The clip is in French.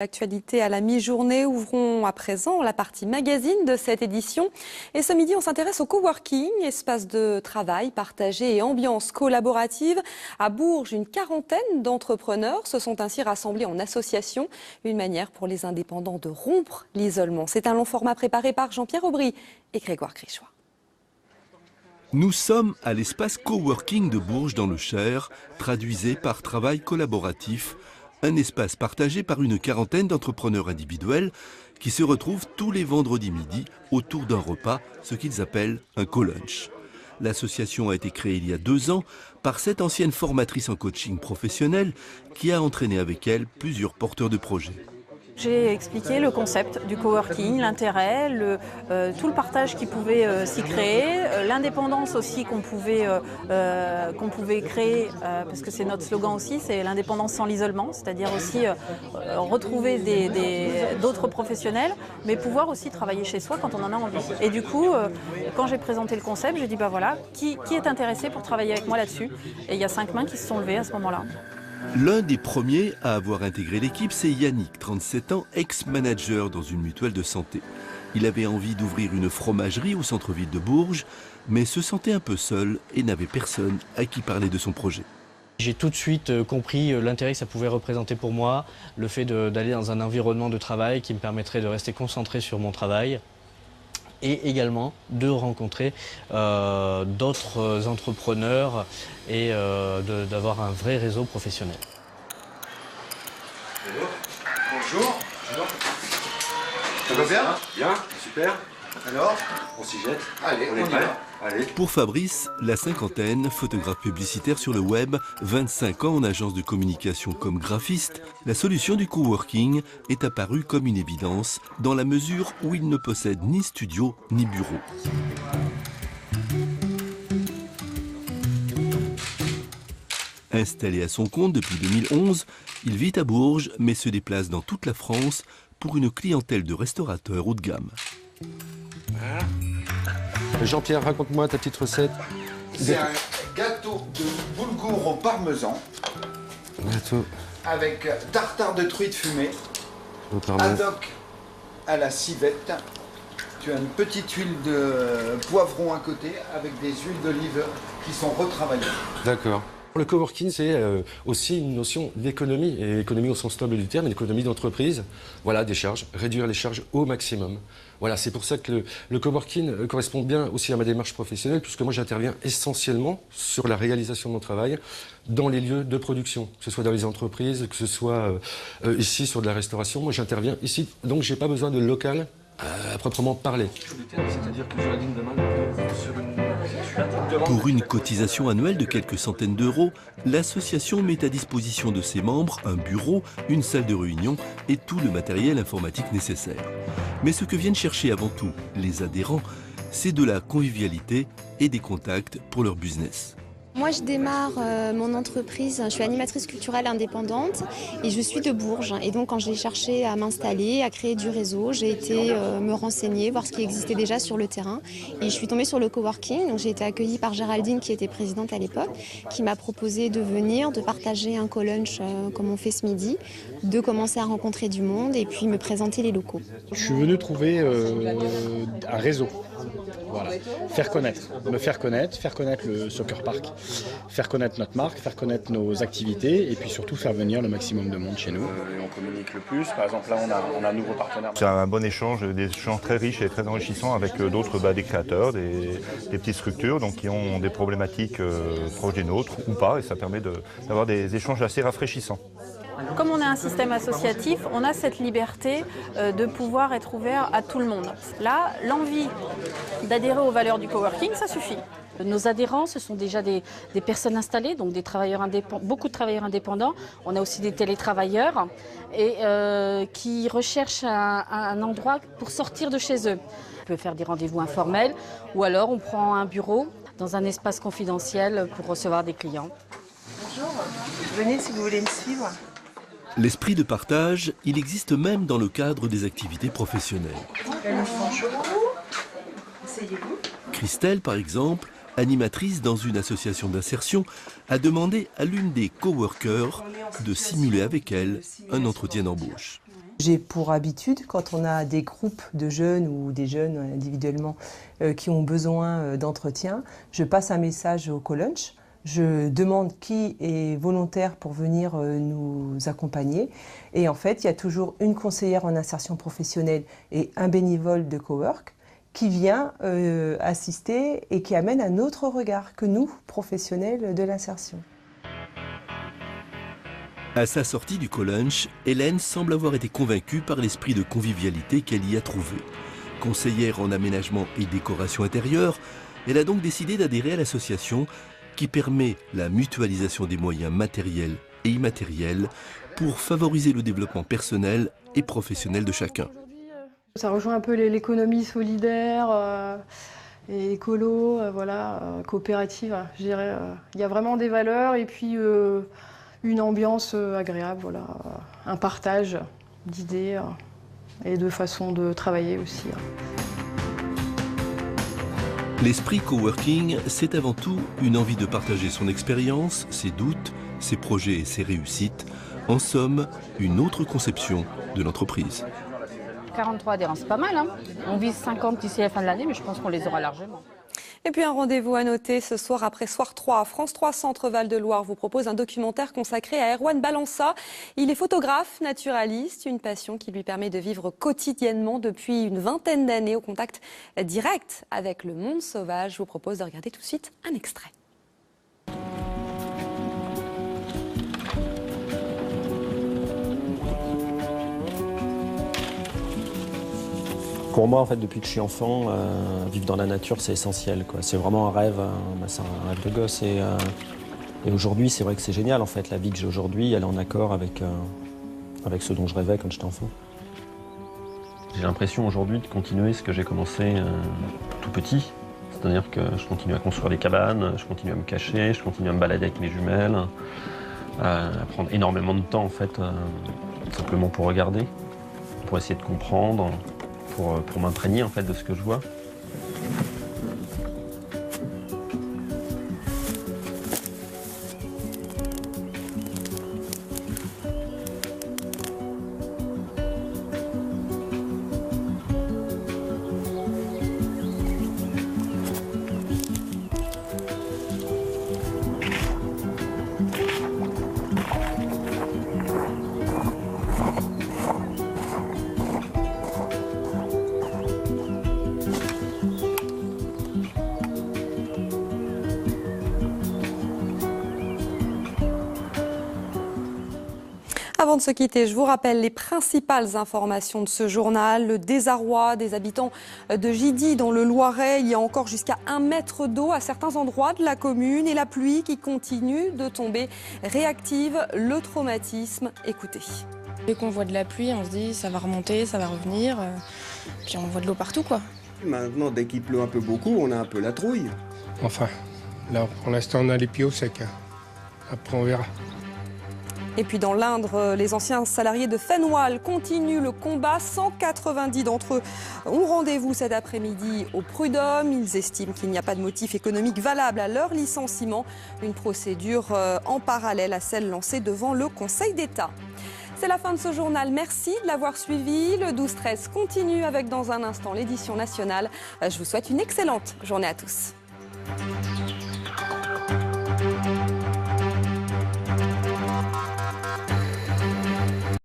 L'actualité à la mi-journée, ouvrons à présent la partie magazine de cette édition. Et ce midi, on s'intéresse au coworking, espace de travail partagé et ambiance collaborative. À Bourges, une quarantaine d'entrepreneurs se sont ainsi rassemblés en association. Une manière pour les indépendants de rompre l'isolement. C'est un long format préparé par Jean-Pierre Aubry et Grégoire Crichois. Nous sommes à l'espace coworking de Bourges dans le Cher, traduisé par travail collaboratif. Un espace partagé par une quarantaine d'entrepreneurs individuels qui se retrouvent tous les vendredis midi autour d'un repas, ce qu'ils appellent un co-lunch. L'association a été créée il y a 2 ans par cette ancienne formatrice en coaching professionnel qui a entraîné avec elle plusieurs porteurs de projets. J'ai expliqué le concept du coworking, l'intérêt, tout le partage qui pouvait s'y créer, l'indépendance aussi qu'on pouvait créer, parce que c'est notre slogan aussi, c'est l'indépendance sans l'isolement, c'est-à-dire aussi retrouver d'autres professionnels, mais pouvoir aussi travailler chez soi quand on en a envie. Et du coup, quand j'ai présenté le concept, j'ai dit bah voilà, qui est intéressé pour travailler avec moi là-dessus? Et il y a 5 mains qui se sont levées à ce moment-là. L'un des premiers à avoir intégré l'équipe, c'est Yannick, 37 ans, ex-manager dans une mutuelle de santé. Il avait envie d'ouvrir une fromagerie au centre-ville de Bourges, mais se sentait un peu seul et n'avait personne à qui parler de son projet. J'ai tout de suite compris l'intérêt que ça pouvait représenter pour moi, le fait d'aller dans un environnement de travail qui me permettrait de rester concentré sur mon travail et également de rencontrer d'autres entrepreneurs et d'avoir un vrai réseau professionnel. Bonjour. Ça va bien? Bien, super. Alors, on s'y jette. Allez, on est prêt. Allez. Pour Fabrice, la cinquantaine, photographe publicitaire sur le web, 25 ans en agence de communication comme graphiste, la solution du coworking est apparue comme une évidence dans la mesure où il ne possède ni studio ni bureau. Installé à son compte depuis 2011, il vit à Bourges mais se déplace dans toute la France pour une clientèle de restaurateurs haut de gamme. Jean-Pierre, raconte-moi ta petite recette. C'est un gâteau de boulgour au parmesan. Gâteau Avec tartare de truite fumée. au parmesan. Haddock à la civette. Tu as une petite huile de poivron à côté avec des huiles d'olive qui sont retravaillées. D'accord. Le coworking, c'est aussi une notion d'économie, et économie au sens noble du terme, une économie d'entreprise. Voilà, des charges, réduire les charges au maximum. Voilà, c'est pour ça que le coworking correspond bien aussi à ma démarche professionnelle, puisque moi j'interviens essentiellement sur la réalisation de mon travail dans les lieux de production, que ce soit dans les entreprises, que ce soit ici sur de la restauration. Moi j'interviens ici, donc j'ai pas besoin de local à proprement parler. C'est-à-dire que je la ligne demain sur une... Pour une cotisation annuelle de quelques centaines d'euros, l'association met à disposition de ses membres un bureau, une salle de réunion et tout le matériel informatique nécessaire. Mais ce que viennent chercher avant tout les adhérents, c'est de la convivialité et des contacts pour leur business. Moi, je démarre mon entreprise, je suis animatrice culturelle indépendante et je suis de Bourges. Et donc, quand j'ai cherché à m'installer, à créer du réseau, j'ai été me renseigner, voir ce qui existait déjà sur le terrain. Et je suis tombée sur le coworking. Donc, j'ai été accueillie par Géraldine, qui était présidente à l'époque, qui m'a proposé de venir, de partager un co-lunch comme on fait ce midi, de commencer à rencontrer du monde et puis me présenter les locaux. Je suis venu trouver un réseau. Voilà. Me faire connaître le Soccer Park, faire connaître notre marque, faire connaître nos activités et puis surtout faire venir le maximum de monde chez nous. Et on communique le plus. Par exemple, là, on a un nouveau partenaire. C'est un bon échange, des échanges très riches et très enrichissants avec d'autres des créateurs, des petites structures donc, qui ont des problématiques proches des nôtres ou pas et ça permet d'avoir des échanges assez rafraîchissants. Comme on a un système associatif, on a cette liberté de pouvoir être ouvert à tout le monde. Là, l'envie d'adhérer aux valeurs du coworking, ça suffit. Nos adhérents, ce sont déjà des personnes installées, donc des travailleurs beaucoup de travailleurs indépendants. On a aussi des télétravailleurs et qui recherchent un endroit pour sortir de chez eux. On peut faire des rendez-vous informels ou alors on prend un bureau dans un espace confidentiel pour recevoir des clients. Bonjour, venez si vous voulez me suivre. L'esprit de partage, il existe même dans le cadre des activités professionnelles. Christelle, par exemple, animatrice dans une association d'insertion, a demandé à l'une des coworkers de simuler avec elle un entretien d'embauche. J'ai pour habitude, quand on a des groupes de jeunes ou des jeunes individuellement qui ont besoin d'entretien, je passe un message au co-lunch. Je demande qui est volontaire pour venir nous accompagner. Et en fait, il y a toujours une conseillère en insertion professionnelle et un bénévole de cowork qui vient assister et qui amène un autre regard que nous, professionnels de l'insertion. À sa sortie du co-lunch, Hélène semble avoir été convaincue par l'esprit de convivialité qu'elle y a trouvé. Conseillère en aménagement et décoration intérieure, elle a donc décidé d'adhérer à l'association qui permet la mutualisation des moyens matériels et immatériels pour favoriser le développement personnel et professionnel de chacun. Ça rejoint un peu l'économie solidaire et écolo, coopérative. Je dirais, il y a vraiment des valeurs et puis une ambiance agréable, voilà, un partage d'idées et de façons de travailler aussi. L'esprit coworking, c'est avant tout une envie de partager son expérience, ses doutes, ses projets et ses réussites. En somme, une autre conception de l'entreprise. 43 adhérents, c'est pas mal, hein. On vise 50 d'ici la fin de l'année, mais je pense qu'on les aura largement. Et puis un rendez-vous à noter ce soir après Soir 3. France 3 Centre Val-de-Loire vous propose un documentaire consacré à Erwan Balança. Il est photographe, naturaliste, une passion qui lui permet de vivre quotidiennement depuis une vingtaine d'années au contact direct avec le monde sauvage. Je vous propose de regarder tout de suite un extrait. Pour moi, en fait, depuis que je suis enfant, vivre dans la nature, c'est essentiel, quoi. C'est vraiment un rêve, c'est un rêve de gosse. Et aujourd'hui, c'est vrai que c'est génial, en fait. La vie que j'ai aujourd'hui, elle est en accord avec ce dont je rêvais quand j'étais enfant. J'ai l'impression aujourd'hui de continuer ce que j'ai commencé tout petit. C'est-à-dire que je continue à construire des cabanes, je continue à me cacher, je continue à me balader avec mes jumelles, à prendre énormément de temps, en fait, simplement pour regarder, pour essayer de comprendre. Pour m'imprégner en fait de ce que je vois. Avant de se quitter, je vous rappelle les principales informations de ce journal. Le désarroi des habitants de Gidy dans le Loiret. Il y a encore jusqu'à 1 mètre d'eau à certains endroits de la commune et la pluie qui continue de tomber réactive le traumatisme. Écoutez. Dès qu'on voit de la pluie, on se dit ça va remonter, ça va revenir. Puis on voit de l'eau partout, quoi. Maintenant, dès qu'il pleut un peu beaucoup, on a un peu la trouille. Enfin, là, pour l'instant, on a les pieds au sec. Après, on verra. Et puis dans l'Indre, les anciens salariés de Fenwal continuent le combat. 190 d'entre eux ont rendez-vous cet après-midi au Prud'homme. Ils estiment qu'il n'y a pas de motif économique valable à leur licenciement. Une procédure en parallèle à celle lancée devant le Conseil d'État. C'est la fin de ce journal. Merci de l'avoir suivi. Le 12-13 continue avec dans un instant l'édition nationale. Je vous souhaite une excellente journée à tous.